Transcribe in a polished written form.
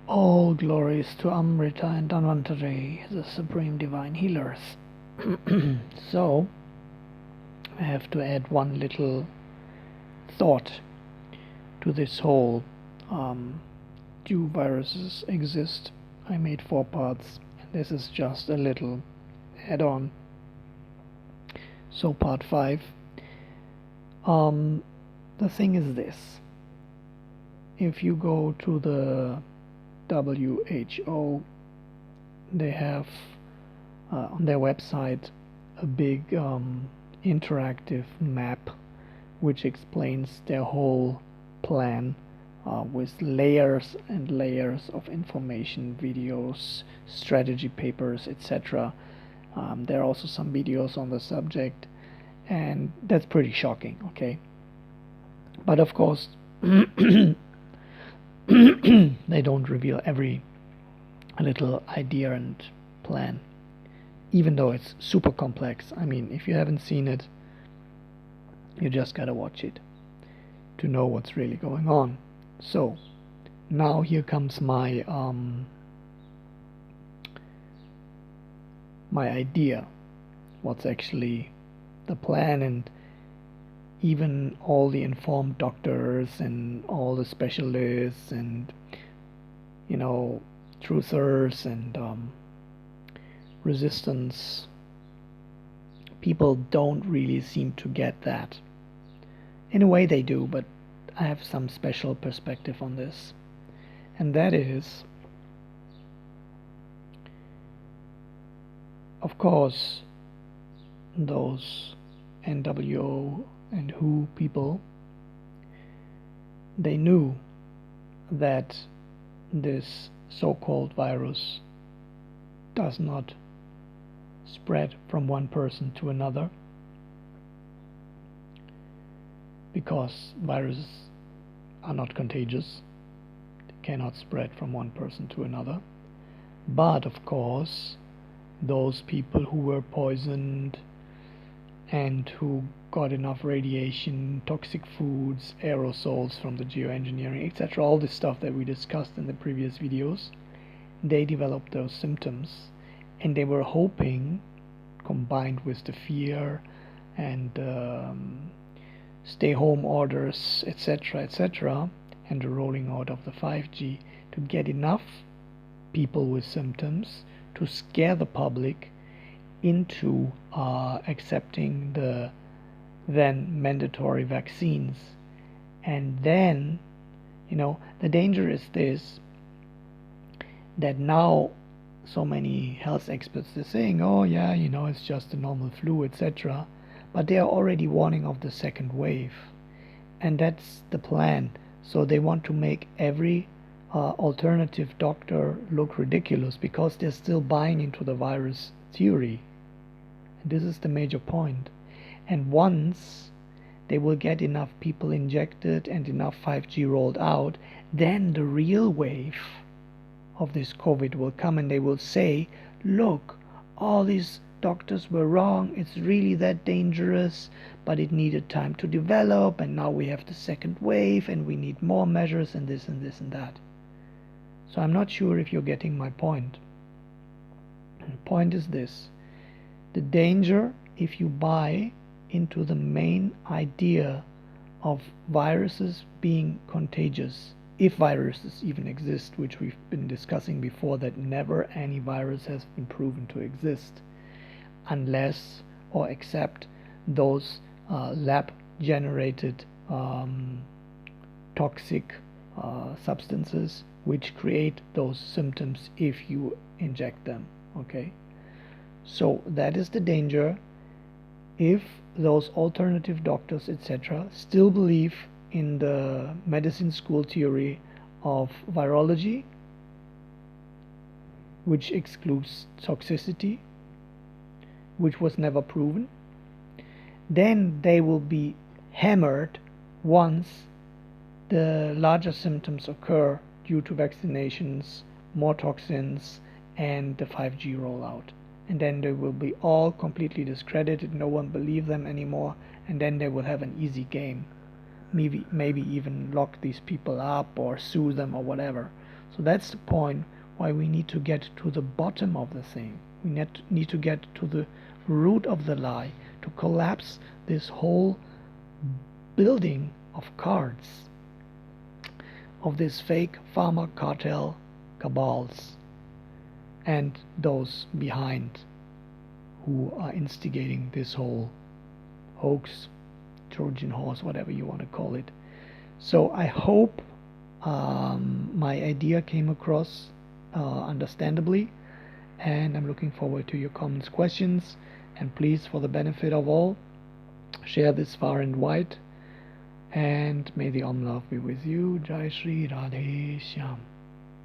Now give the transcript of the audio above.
All glories to Amrita and Dhanvantari, the supreme divine healers. So, I have to add one little thought to this whole do viruses exist? I made 4 parts, and this is just a little add-on. So part 5. The thing is this. If you go to the WHO, they have on their website a big interactive map which explains their whole plan with layers and layers of information, videos, strategy papers, etc. There are also some videos on the subject, and that's pretty shocking, okay? But of course they don't reveal every little idea and plan, even though it's super complex. I mean, if you haven't seen it, you just gotta watch it to know what's really going on. So now here comes my my idea, what's actually the plan, and even all the informed doctors and all the specialists and, you know, truthers and resistance people don't really seem to get that. In a way they do, but I have some special perspective on this, and that is, of course, those NWO and WHO people, they knew that this so-called virus does not spread from one person to another, because viruses are not contagious. They cannot spread from one person to another. But of course, those people who were poisoned and who got enough radiation, toxic foods, aerosols from the geoengineering, etc., all this stuff that we discussed in the previous videos, they developed those symptoms, and they were hoping, combined with the fear and stay home orders, etc., etc., and the rolling out of the 5G, to get enough people with symptoms to scare the public into accepting the then mandatory vaccines. And then, you know, the danger is this, that now so many health experts, they're saying, oh yeah, you know, it's just a normal flu, etc., but they are already warning of the second wave, and that's the plan. So they want to make every alternative doctor look ridiculous, because they're still buying into the virus theory. And this is the major point. And once they will get enough people injected and enough 5G rolled out, then the real wave of this COVID will come, and they will say, look, all these doctors were wrong, it's really that dangerous, but it needed time to develop, and now we have the second wave, and we need more measures, and this and this and that. So I'm not sure if you're getting my point. The point is this: the danger, if you buy into the main idea of viruses being contagious, if viruses even exist, which we've been discussing before, that never any virus has been proven to exist, unless or except those lab generated toxic substances which create those symptoms if you inject them. Okay, so that is the danger. If those alternative doctors, etc., still believe in the medicine school theory of virology, which excludes toxicity, which was never proven, then they will be hammered once the larger symptoms occur due to vaccinations, more toxins, and the 5G rollout. And then they will be all completely discredited, no one believes them anymore, and then they will have an easy game. Maybe even lock these people up or sue them or whatever. So that's the point why we need to get to the bottom of the thing. We need to get to the root of the lie, to collapse this whole building of cards, of this fake pharma cartel cabals and those behind who are instigating this whole hoax, Trojan horse, whatever you want to call it. So I hope my idea came across understandably, and I'm looking forward to your comments, questions, and please, for the benefit of all, share this far and wide, and may the Om Love be with you. Jai Shri, Radhe Shyam.